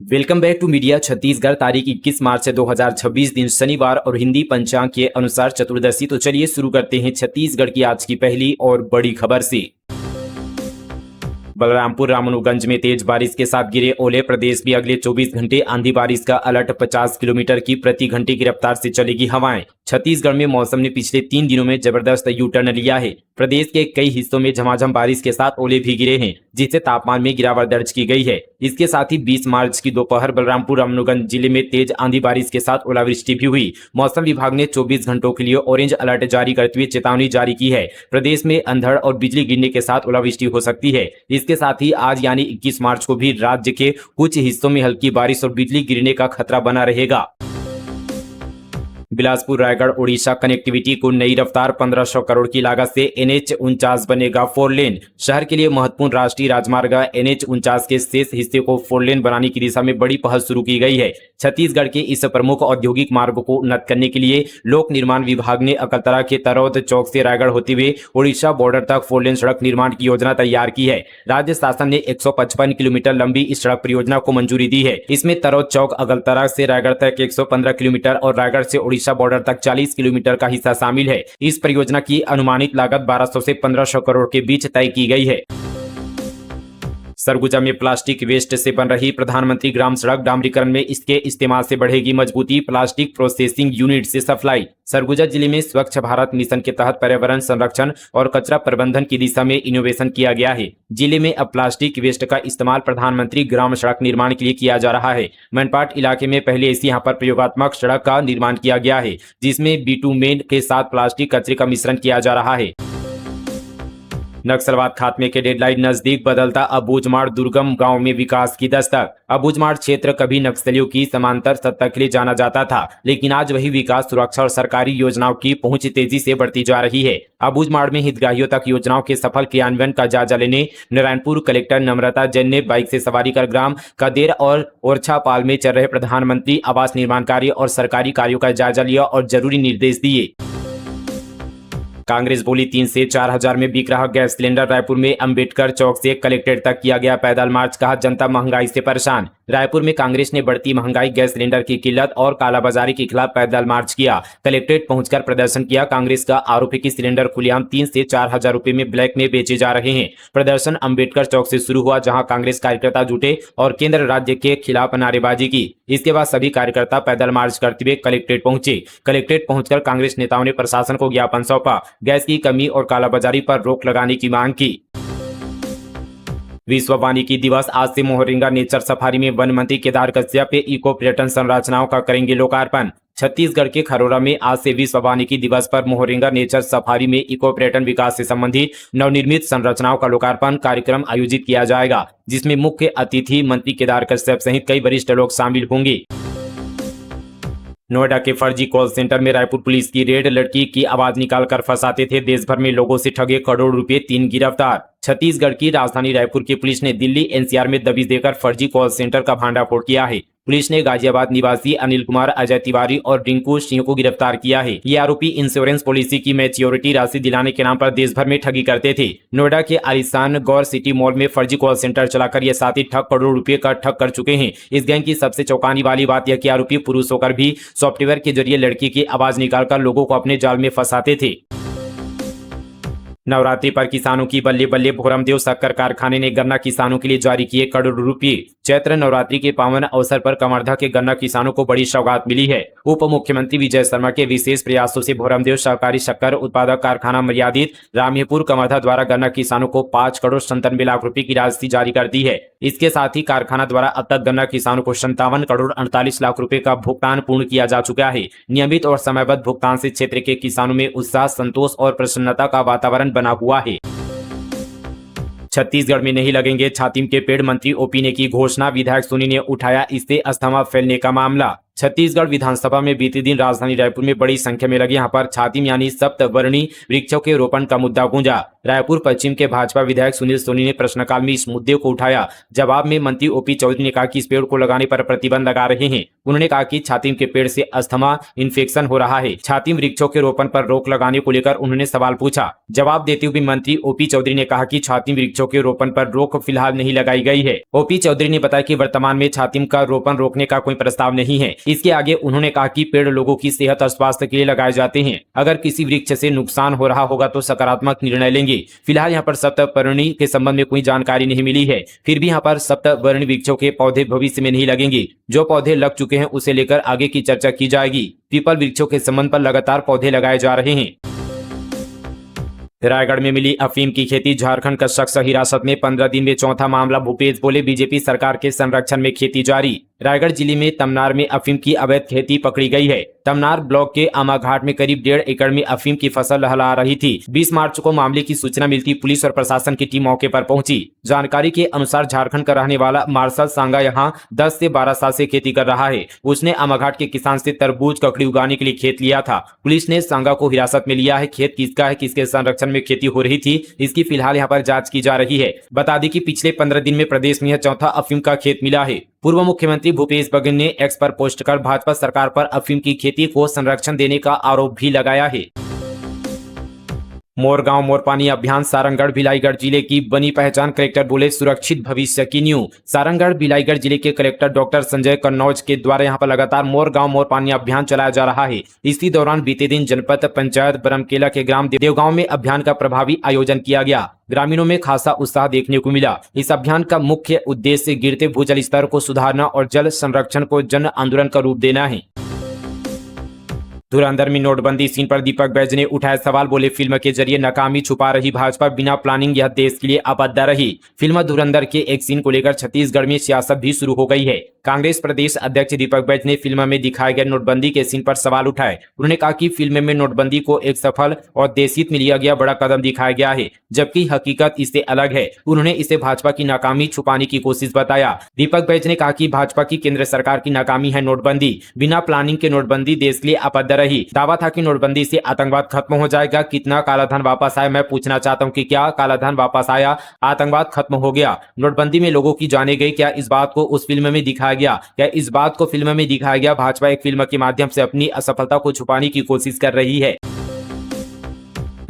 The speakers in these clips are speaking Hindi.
Welcome back to media Chhattisgarh. तारीख 21 मार्च 2026 दिन शनिवार और हिंदी पंचांग के अनुसार चतुर्दशी। तो चलिए शुरू करते हैं छत्तीसगढ़ की आज की पहली और बड़ी खबर से। बलरामपुर रामानुगंज में तेज बारिश के साथ गिरे ओले। प्रदेश में अगले 24 घंटे आंधी बारिश का अलर्ट। 50 किलोमीटर की प्रति घंटे की रफ्तार से चलेगी हवाएं। छत्तीसगढ़ में मौसम ने पिछले 3 दिनों में जबरदस्त यू टर्न लिया है। प्रदेश के कई हिस्सों में झमाझम बारिश के साथ ओले भी गिरे हैं, जिससे तापमान में गिरावट दर्ज की गई है। इसके साथ ही 20 मार्च की दोपहर बलरामपुर रामानुगंज जिले में तेज आंधी बारिश के साथ ओलावृष्टि भी हुई। मौसम विभाग ने 24 घंटों के लिए ऑरेंज अलर्ट जारी करते हुए चेतावनी जारी की है। प्रदेश में अंधड़ और बिजली गिरने के साथ ओलावृष्टि हो सकती है। इसके साथ ही आज यानी 21 मार्च को भी राज्य के कुछ हिस्सों में हल्की बारिश और बिजली गिरने का खतरा बना रहेगा। बिलासपुर रायगढ़ ओडिशा कनेक्टिविटी को नई रफ्तार। 1500 करोड़ की लागत से NH49 बनेगा 4 लेन। शहर के लिए महत्वपूर्ण राष्ट्रीय राजमार्ग NH49 के शेष हिस्से को 4 लेन बनाने की दिशा में बड़ी पहल शुरू की गई है। छत्तीसगढ़ के इस प्रमुख औद्योगिक मार्ग को उन्नत करने के लिए लोक निर्माण विभाग ने अकलतरा के तरौद चौक से रायगढ़ होते हुए ओडिशा बॉर्डर तक 4 लेन सड़क निर्माण की योजना तैयार की है। राज्य शासन ने 155 किलोमीटर लंबी इस सड़क परियोजना को मंजूरी दी है। इसमें तरौद चौक अकलतरा से रायगढ़ तक 115 किलोमीटर और रायगढ़ से ओडिशा बॉर्डर तक 40 किलोमीटर का हिस्सा शामिल है। इस परियोजना की अनुमानित लागत 1200 से 1500 करोड़ के बीच तय की गई है। सरगुजा में प्लास्टिक वेस्ट से बन रही प्रधानमंत्री ग्राम सड़क डामरीकरण में इसके इस्तेमाल से बढ़ेगी मजबूती। प्लास्टिक प्रोसेसिंग यूनिट से सप्लाई। सरगुजा जिले में स्वच्छ भारत मिशन के तहत पर्यावरण संरक्षण और कचरा प्रबंधन की दिशा में इनोवेशन किया गया है। जिले में अब प्लास्टिक वेस्ट का इस्तेमाल प्रधानमंत्री ग्राम सड़क निर्माण के लिए किया जा रहा है। मनपाट इलाके में पहले ऐसी यहाँ पर प्रयोगात्मक सड़क का निर्माण किया गया है, जिसमें बिटुमेन के साथ प्लास्टिक कचरे का मिश्रण किया जा रहा है। नक्सलवाद खात्मे के डेडलाइन नजदीक, बदलता अबूझमाड़ दुर्गम गांव में विकास की दस्तक। अबूझमाड़ क्षेत्र कभी नक्सलियों की समांतर सत्ता के लिए जाना जाता था, लेकिन आज वही विकास, सुरक्षा और सरकारी योजनाओं की पहुंच तेजी से बढ़ती जा रही है। अबूझमाड़ में हितग्राहियों तक योजनाओं के सफल क्रियान्वयन का जायजा लेने नारायणपुर कलेक्टर नम्रता जैन ने बाइक से सवारी कर ग्राम कदेर और ओरछापाल में चल रहे प्रधानमंत्री आवास निर्माण कार्य और सरकारी कार्यों का जायजा लिया और जरूरी निर्देश दिए। कांग्रेस बोली 3 से 4 हजार में बिक रहा गैस सिलेंडर। रायपुर में अंबेडकर चौक से कलेक्ट्रेट तक किया गया पैदल मार्च। कहा जनता महंगाई से परेशान। रायपुर में कांग्रेस ने बढ़ती महंगाई, गैस सिलेंडर की किल्लत और कालाबाजारी के खिलाफ पैदल मार्च किया। कलेक्ट्रेट पहुंचकर प्रदर्शन किया। कांग्रेस का आरोप है कि सिलेंडर खुलेआम 3 से 4 हजार रुपए में ब्लैक में बेचे जा रहे हैं। प्रदर्शन अंबेडकर चौक से शुरू हुआ, जहां कांग्रेस कार्यकर्ता जुटे और केंद्र राज्य के खिलाफ नारेबाजी की। इसके बाद सभी कार्यकर्ता पैदल मार्च करते हुए कलेक्ट्रेट पहुंचे। कलेक्ट्रेट पहुंचकर कांग्रेस नेताओं ने प्रशासन को ज्ञापन सौंपा। गैस की कमी और कालाबाजारी पर रोक लगाने की मांग की। विश्व वानिकी दिवस। आज से मोहरिंगा नेचर सफारी में वन मंत्री केदार कश्यप इको पर्यटन संरचनाओं का करेंगे लोकार्पण। छत्तीसगढ़ के खरोरा में आज से विश्व वानिकी दिवस पर मोहरिंगा नेचर सफारी में इको पर्यटन विकास से संबंधित नवनिर्मित संरचनाओं का लोकार्पण कार्यक्रम आयोजित किया जाएगा, जिसमें मुख्य अतिथि मंत्री केदार कश्यप सहित कई वरिष्ठ लोग शामिल होंगे। नोएडा के फर्जी कॉल सेंटर में रायपुर पुलिस की रेड। लड़की की आवाज निकालकर फंसाते थे देश भर में लोगों से ठगे करोड़ रुपए, 3 गिरफ्तार। छत्तीसगढ़ की राजधानी रायपुर की पुलिस ने दिल्ली NCR में दबिश देकर फर्जी कॉल सेंटर का भांडाफोड़ किया है। पुलिस ने गाजियाबाद निवासी अनिल कुमार, अजय तिवारी और रिंकू सिंह को गिरफ्तार किया है। ये आरोपी इंश्योरेंस पॉलिसी की मैच्योरिटी राशि दिलाने के नाम पर देश भर में ठगी करते थे। नोएडा के आलिशान गौर सिटी मॉल में फर्जी कॉल सेंटर चलाकर ये साथी ठग करोड़ रुपए का ठग कर चुके हैं। इस गैंग की सबसे चौंकाने वाली बात यह कि आरोपी पुरुष होकर भी सॉफ्टवेयर के जरिए लड़की की आवाज निकालकर लोगों को अपने जाल में फंसाते थे। नवरात्रि पर किसानों की बल्ले बल्ले। भोरमदेव शक्कर कारखाने ने गन्ना किसानों के लिए जारी किए करोड़ रुपए। चैत्र नवरात्रि के पावन अवसर पर कवर्धा के गन्ना किसानों को बड़ी सौगात मिली है। उप मुख्यमंत्री विजय शर्मा के विशेष प्रयासों से भोरमदेव सहकारी शक्कर उत्पादक कारखाना मर्यादित रामेपुर कवर्धा द्वारा गन्ना किसानों को 5 करोड़ 97 लाख रुपए की राशि जारी कर दी है। इसके साथ ही कारखाना द्वारा अब तक गन्ना किसानों को 57 करोड़ 48 लाख रुपए का भुगतान पूर्ण किया जा चुका है। नियमित और समयबद्ध भुगतान से क्षेत्र के किसानों में उत्साह, संतोष और प्रसन्नता का वातावरण बना हुआ है। छत्तीसगढ़ में नहीं लगेंगे छातिम के पेड़। मंत्री OP ने की घोषणा। विधायक सोनी ने उठाया इससे अस्थमा फैलने का मामला। छत्तीसगढ़ विधानसभा में बीते दिन राजधानी रायपुर में बड़ी संख्या में लगे यहाँ पर छातिम यानी सप्तवर्णी वृक्षों के रोपण का मुद्दा गूंजा। रायपुर पश्चिम के भाजपा विधायक सुनील सोनी ने प्रश्नकाल में इस मुद्दे को उठाया। जवाब में मंत्री ओपी चौधरी ने कहा कि इस पेड़ को लगाने पर प्रतिबंध लगा रहे हैं। उन्होंने कहा कि छातिम के पेड़ से अस्थमा इन्फेक्शन हो रहा है। छातिम वृक्षों के रोपण पर रोक लगाने को लेकर उन्होंने सवाल पूछा। जवाब देते हुए मंत्री ओपी चौधरी ने कहा कि छातिम वृक्षों के रोपण पर रोक फिलहाल नहीं लगाई गई है। ओपी चौधरी ने बताया कि वर्तमान में छातिम का रोपण रोकने का कोई प्रस्ताव नहीं है। इसके आगे उन्होंने कहा कि पेड़ लोगों की सेहत और स्वास्थ्य के लिए लगाए जाते हैं। अगर किसी वृक्ष से नुकसान हो रहा होगा तो सकारात्मक निर्णय लेंगे। फिलहाल यहाँ पर सप्तपर्णी के संबंध में कोई जानकारी नहीं मिली है। फिर भी यहाँ पर सप्तवर्णी वृक्षों के पौधे भविष्य में नहीं लगेंगे। जो पौधे लग चुके हैं उसे लेकर आगे की चर्चा की जाएगी। पीपल वृक्षों के संबंध पर लगातार पौधे लगाए जा रहे हैं। रायगढ़ में मिली अफीम की खेती, झारखंड का शख्स हिरासत में, 15 दिन में चौथा मामला। भूपेश बोले बीजेपी सरकार के संरक्षण में खेती जारी। रायगढ़ जिले में तमनार में अफीम की अवैध खेती पकड़ी गई है। तमनार ब्लॉक के आमाघाट में करीब 1.5 एकड़ में अफीम की फसल लहला रही थी। 20 मार्च को मामले की सूचना मिलती पुलिस और प्रशासन की टीम मौके पर पहुंची। जानकारी के अनुसार झारखंड का रहने वाला मार्शल सांगा यहां 10 से 12 साल से खेती कर रहा है। उसने आमाघाट के किसान से तरबूज ककड़ी उगाने के लिए खेत लिया था। पुलिस ने सांगा को हिरासत में लिया है। खेत किसका है, किसके संरक्षण में खेती हो रही थी, इसकी फिलहाल यहाँ पर जाँच की जा रही है। बता दें कि पिछले 15 दिन में प्रदेश में चौथा अफीम का खेत मिला है। पूर्व मुख्यमंत्री भूपेश बघेल ने एक्स पर पोस्ट कर भाजपा सरकार पर अफीम की खेती को संरक्षण देने का आरोप भी लगाया है। मोर गांव मोर पानी अभियान, सारंगढ़ भिलाईगढ़ जिले की बनी पहचान। कलेक्टर बोले सुरक्षित भविष्य की नींव। सारंगढ़ भिलाईगढ़ जिले के कलेक्टर डॉक्टर संजय कन्नौज के द्वारा यहां पर लगातार मोर गांव मोर पानी अभियान चलाया जा रहा है। इसी दौरान बीते दिन जनपद पंचायत बरमकेला के ग्राम देवगांव में अभियान का प्रभावी आयोजन किया गया। ग्रामीणों में खासा उत्साह देखने को मिला। इस अभियान का मुख्य उद्देश्य गिरते भूजल स्तर को सुधारना और जल संरक्षण को जन आंदोलन का रूप देना है। धुरंधर में नोटबंदी सीन पर दीपक बैज ने उठाए सवाल। बोले फिल्म के जरिए नाकामी छुपा रही भाजपा, बिना प्लानिंग यह देश के लिए अबद्ध रही। फिल्म धुरंधर के एक सीन को लेकर छत्तीसगढ़ में सियासत भी शुरू हो गई है। कांग्रेस प्रदेश अध्यक्ष दीपक बैज ने फिल्म में दिखाए गए नोटबंदी के सीन पर सवाल उठाए। उन्होंने कहा कि फिल्म में नोटबंदी को एक सफल और देशहित में लिया गया बड़ा कदम दिखाया गया है, जबकि हकीकत इससे अलग है। उन्होंने इसे भाजपा की नाकामी छुपाने की कोशिश बताया। दीपक बैज ने कहा कि भाजपा की केंद्र सरकार की नाकामी है नोटबंदी। बिना प्लानिंग के नोटबंदी देश के लिए अबद्ध रही। दावा था कि नोटबंदी से आतंकवाद खत्म हो जाएगा। कितना कालाधन वापस आया, मैं पूछना चाहता हूं कि क्या कालाधन वापस आया, आतंकवाद खत्म हो गया, नोटबंदी में लोगों की जाने गई? क्या इस बात को उस फिल्म में दिखाया गया? क्या इस बात को फिल्म में दिखाया गया? भाजपा एक फिल्म के माध्यम से अपनी असफलता को छुपाने की कोशिश कर रही है।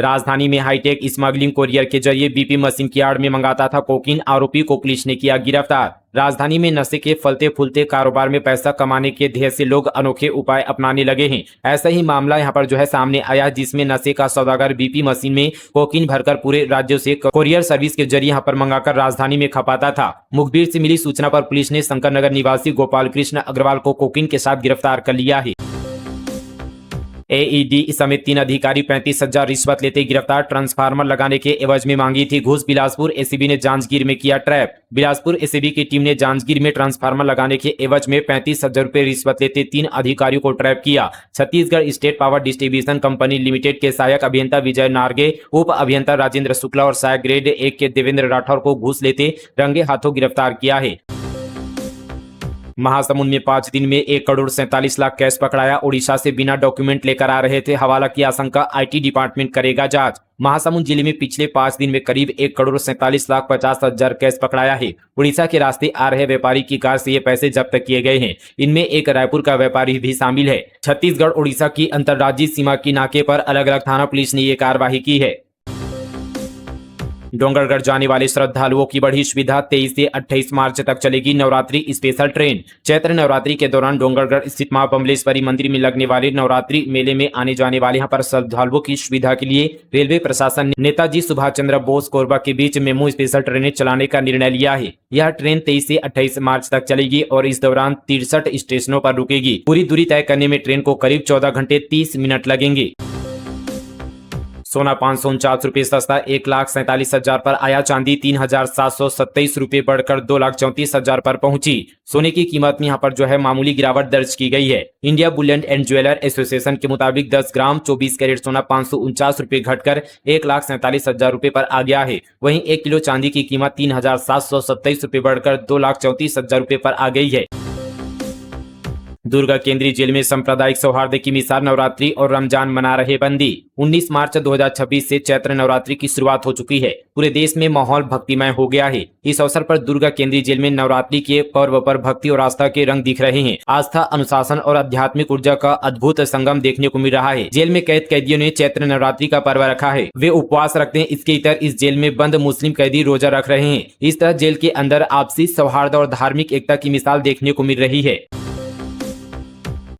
राजधानी में हाईटेक स्मगलिंग कोरियर के जरिए बीपी मशीन की आड़ में मंगाता था कोकीन, आरोपी को पुलिस ने किया गिरफ्तार। राजधानी में नशे के फलते फूलते कारोबार में पैसा कमाने के ध्येय से लोग अनोखे उपाय अपनाने लगे हैं। ऐसा ही मामला यहां पर जो है सामने आया, जिसमें नशे का सौदागर बीपी मशीन में कोकीन भरकर पूरे राज्यों से कोरियर सर्विस के जरिए यहां पर मंगाकर राजधानी में खपाता था। मुखबिर से मिली सूचना पर पुलिस ने शंकर नगर निवासी गोपाल कृष्ण अग्रवाल को कोकीन के साथ गिरफ्तार कर लिया है। एईडी समेत 3 अधिकारी 35,000 रिश्वत लेते गिरफ्तार। ट्रांसफार्मर लगाने के एवज में मांगी थी घूस। बिलासपुर एसीबी ने जांजगीर में किया ट्रैप। बिलासपुर एसीबी की टीम ने जांजगीर में ट्रांसफार्मर लगाने के एवज में 35,000 रुपए रिश्वत लेते 3 अधिकारियों को ट्रैप किया। Chhattisgarh state power distribution company limited के सहायक अभियंता विजय नार्गे, उप अभियंता राजेंद्र शुक्ला और सहायक ग्रेड 1 के देवेंद्र राठौर को घूस लेते रंगे हाथों गिरफ्तार किया है। महासमुंद में 5 दिन में 1 करोड़ 47 लाख कैश पकड़ाया। उड़ीसा से बिना डॉक्यूमेंट लेकर आ रहे थे। हवाला की आशंका, आईटी डिपार्टमेंट करेगा जांच। महासमुंद जिले में पिछले 5 दिन में करीब 1 करोड़ 47 लाख 50 हजार कैश पकड़ाया है। उड़ीसा के रास्ते आ रहे व्यापारी की कार से ये पैसे जब्त किए गए हैं। इनमें एक रायपुर का व्यापारी भी शामिल है। छत्तीसगढ़ उड़ीसा की अंतर्राज्यीय सीमा की नाके पर अलग अलग थाना पुलिस ने ये कार्रवाई की है। डोंगरगढ़ जाने वाले श्रद्धालुओं की बढ़ी सुविधा, 23 से 28 मार्च तक चलेगी नवरात्रि स्पेशल ट्रेन। चैत्र नवरात्रि के दौरान डोंगरगढ़ स्थित मां बमलेश्वरी मंदिर में लगने वाले नवरात्रि मेले में आने जाने वाले यहां पर श्रद्धालुओं की सुविधा के लिए रेलवे प्रशासन ने नेताजी सुभाष चंद्र बोस कोरबा के बीच मेमू स्पेशल ट्रेनें चलाने का निर्णय लिया है। यह ट्रेन 23 से 28 मार्च तक चलेगी और इस दौरान 63 स्टेशनों पर रुकेगी। पूरी दूरी तय करने में ट्रेन को करीब 14 घंटे 30 मिनट लगेंगे। सोना 549 रुपये सस्ता 1,47,000 पर आया। चांदी 3,727 रुपये बढ़कर 2,34,000 पर पहुंची। सोने की कीमत में यहां पर जो है मामूली गिरावट दर्ज की गई है। India Boolean and jeweller association के मुताबिक 10 ग्राम 24 कैरेट सोना 549 रुपये घटकर 1,47,000 रुपये पर आ गया है। वहीं 1 किलो चांदी की कीमत 3,727 रुपये बढ़कर 2,34,000 रुपये पर आ गई है। दुर्ग केंद्रीय जेल में सांप्रदायिक सौहार्द की मिसाल नवरात्रि और रमजान मना रहे बंदी। 19 मार्च 2026 से चैत्र नवरात्रि की शुरुआत हो चुकी है। पूरे देश में माहौल भक्तिमय हो गया है। इस अवसर पर दुर्ग केंद्रीय जेल में नवरात्रि के पर्व पर भक्ति और आस्था के रंग दिख रहे हैं। आस्था, अनुशासन और आध्यात्मिक ऊर्जा का अद्भुत संगम देखने को मिल रहा है। जेल में कैद कैदियों ने चैत्र नवरात्रि का पर्व रखा है। वे उपवास रखते हैं। इसके इतर इस जेल में बंद मुस्लिम कैदी रोजा रख रहे हैं। इस तरह जेल के अंदर आपसी सौहार्द और धार्मिक एकता की मिसाल देखने को मिल रही है।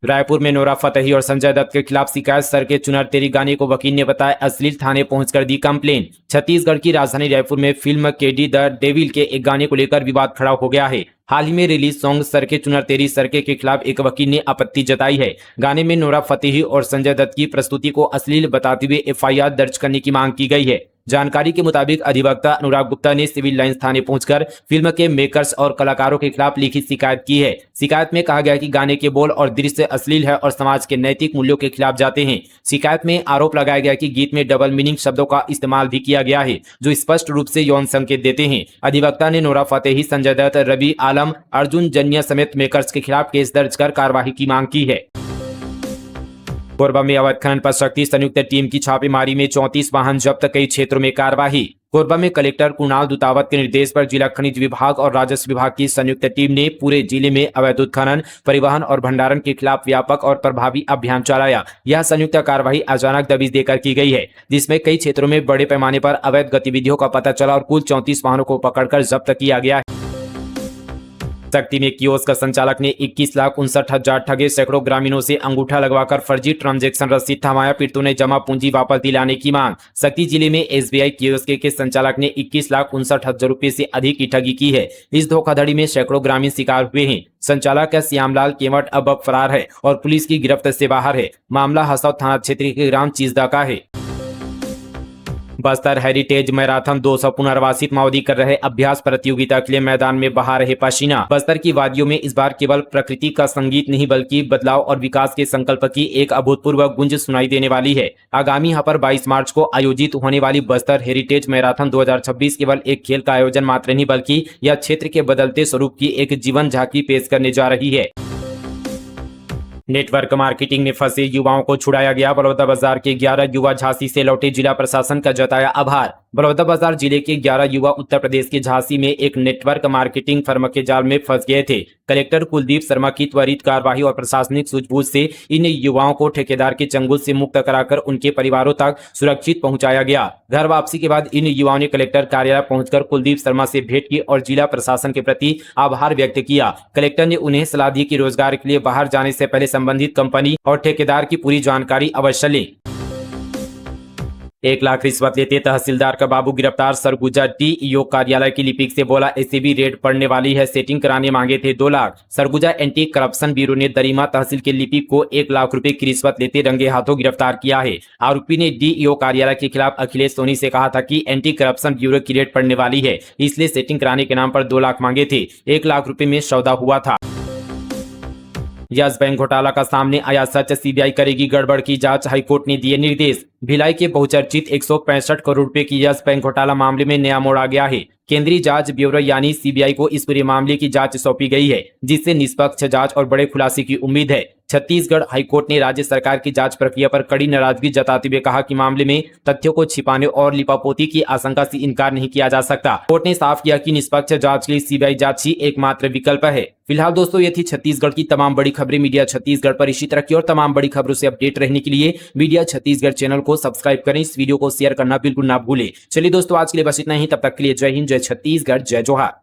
रायपुर में नोरा फतेही और संजय दत्त के खिलाफ शिकायत। सर के चुनर तेरी गाने को वकील ने बताया अश्लील, थाने पहुंचकर दी कंप्लेन। छत्तीसगढ़ की राजधानी रायपुर में फिल्म केडी द डेविल के एक गाने को लेकर विवाद खड़ा हो गया है। हाल ही में रिलीज सॉन्ग सर के चुनर तेरी सरके के खिलाफ एक वकील ने आपत्ति जताई है। गाने में नोरा फतेही और संजय दत्त की प्रस्तुति को अश्लील बताते हुए एफआईआर दर्ज करने की मांग की गई है। जानकारी के मुताबिक अधिवक्ता अनुराग गुप्ता ने सिविल लाइंस थाने पहुंचकर फिल्म के मेकर्स और कलाकारों के खिलाफ लिखित शिकायत की है। शिकायत में कहा गया कि गाने के बोल और दृश्य अश्लील है और समाज के नैतिक मूल्यों के खिलाफ जाते हैं। शिकायत में आरोप लगाया गया कि गीत में डबल मीनिंग शब्दों का इस्तेमाल भी किया गया है, जो स्पष्ट रूप से यौन संकेत देते हैं। अधिवक्ता ने नोरा फतेही, संजय दत्त, रवि आलम, अर्जुन जन्य समेत मेकर्स के खिलाफ केस दर्ज कर कार्रवाई की मांग की है। कोरबा में अवैध खनन पर शक्ति। संयुक्त टीम की छापेमारी में 34 वाहन जब्त, कई क्षेत्रों में कार्रवाई। कोरबा में कलेक्टर कुणाल दुतावत के निर्देश पर जिला खनिज विभाग और राजस्व विभाग की संयुक्त टीम ने पूरे जिले में अवैध उत्खनन, परिवहन और भंडारण के खिलाफ व्यापक और प्रभावी अभियान चलाया। यह संयुक्त कार्रवाई अचानक दबिश देकर की गई है, जिसमें कई क्षेत्रों में बड़े पैमाने पर अवैध गतिविधियों का पता चला और कुल 34 वाहनों को पकड़कर जब्त किया गया है। शक्ति में कियोस्क का संचालक ने 21,59,000 ठगे। सैकड़ों ग्रामीणों से अंगूठा लगवाकर फर्जी ट्रांजैक्शन रसीद थमाया। पीड़ितों ने जमा पूंजी वापस दिलाने की मांग। शक्ति जिले में एसबीआई कियोस्क के संचालक ने 21,59,000 रुपए से अधिक की ठगी की है। इस धोखाधड़ी में सैकड़ों ग्रामीण शिकार हुए हैं। संचालक श्यामलाल केवट अब फरार है और पुलिस की गिरफ्त से बाहर है। मामला हसौद थाना क्षेत्र के ग्राम चीजदा का है। बस्तर हेरिटेज मैराथन 200 पुनर्वासित माओवादी कर रहे अभ्यास प्रतियोगिता के लिए मैदान में बहा रहे पसीना। बस्तर की वादियों में इस बार केवल प्रकृति का संगीत नहीं बल्कि बदलाव और विकास के संकल्प की एक अभूतपूर्व गुंज सुनाई देने वाली है। आगामी यहाँ पर 22 मार्च को आयोजित होने वाली बस्तर हेरिटेज मैराथन 2026 केवल एक खेल का आयोजन मात्र नहीं बल्कि यह क्षेत्र के बदलते स्वरूप की एक जीवन झांकी पेश करने जा रही है। नेटवर्क मार्केटिंग में फंसे युवाओं को छुड़ाया गया। बलौदाबाजार के 11 युवा झांसी से लौटे, जिला प्रशासन का जताया आभार। बलौदाबाजार जिले के 11 युवा उत्तर प्रदेश के झांसी में एक नेटवर्क मार्केटिंग फर्म के जाल में फंस गए थे। कलेक्टर कुलदीप शर्मा की त्वरित कार्यवाही और प्रशासनिक सूझबूझ से इन युवाओं को ठेकेदार के चंगुल से मुक्त कराकर उनके परिवारों तक सुरक्षित पहुंचाया गया। घर वापसी के बाद इन युवाओं ने कलेक्टर कार्यालय पहुंचकर कुलदीप शर्मा से भेंट की और जिला प्रशासन के प्रति आभार व्यक्त किया। कलेक्टर ने उन्हें सलाह दी कि रोजगार के लिए बाहर जाने से पहले संबंधित कंपनी और ठेकेदार की पूरी जानकारी अवश्य लें। 1 लाख रिश्वत लेते तहसीलदार का बाबू गिरफ्तार। सरगुजा डीईओ कार्यालय की लिपिक से बोला एसीबी रेड पड़ने वाली है, सेटिंग कराने मांगे थे 2 lakh. Surguja anti corruption bureau ने दरिमा तहसील के लिपिक को 1 लाख रुपए की रिश्वत लेते रंगे हाथों गिरफ्तार किया है। आरोपी ने डीईओ कार्यालय के खिलाफ अखिलेश सोनी से कहा था कि एंटी करप्शन ब्यूरो की रेड पड़ने वाली है, इसलिए सेटिंग कराने के नाम पर 2 लाख मांगे थे। 1 लाख रुपए में सौदा हुआ था। यस बैंक घोटाला का सामने आया सच, सीबीआई करेगी गड़बड़ की जांच, हाईकोर्ट ने दिए निर्देश। भिलाई के बहुचर्चित 165 करोड़ रुपए की यस बैंक घोटाला मामले में नया मोड़ आ गया है। केंद्रीय जांच ब्यूरो यानी सीबीआई को इस पूरे मामले की जांच सौंपी गई है, जिससे निष्पक्ष जांच और बड़े खुलासे की उम्मीद है। छत्तीसगढ़ हाईकोर्ट ने राज्य सरकार की जांच प्रक्रिया पर कड़ी नाराजगी जताते हुए कहा कि मामले में तथ्यों को छिपाने और लिपापोती की आशंका से इनकार नहीं किया जा सकता। कोर्ट ने साफ किया कि निष्पक्ष जांच के लिए सीबीआई जांच ही एकमात्र विकल्प है। फिलहाल दोस्तों ये थी छत्तीसगढ़ की तमाम बड़ी खबरें मीडिया छत्तीसगढ़ पर। इसी तरह की और तमाम बड़ी खबरों से अपडेट रहने के लिए मीडिया छत्तीसगढ़ चैनल को सब्सक्राइब करें। इस वीडियो को शेयर करना बिल्कुल ना भूलें। चलिए दोस्तों आज के लिए बस इतना ही। तब तक के लिए जय हिंद, जय छत्तीसगढ़, जय जोहार।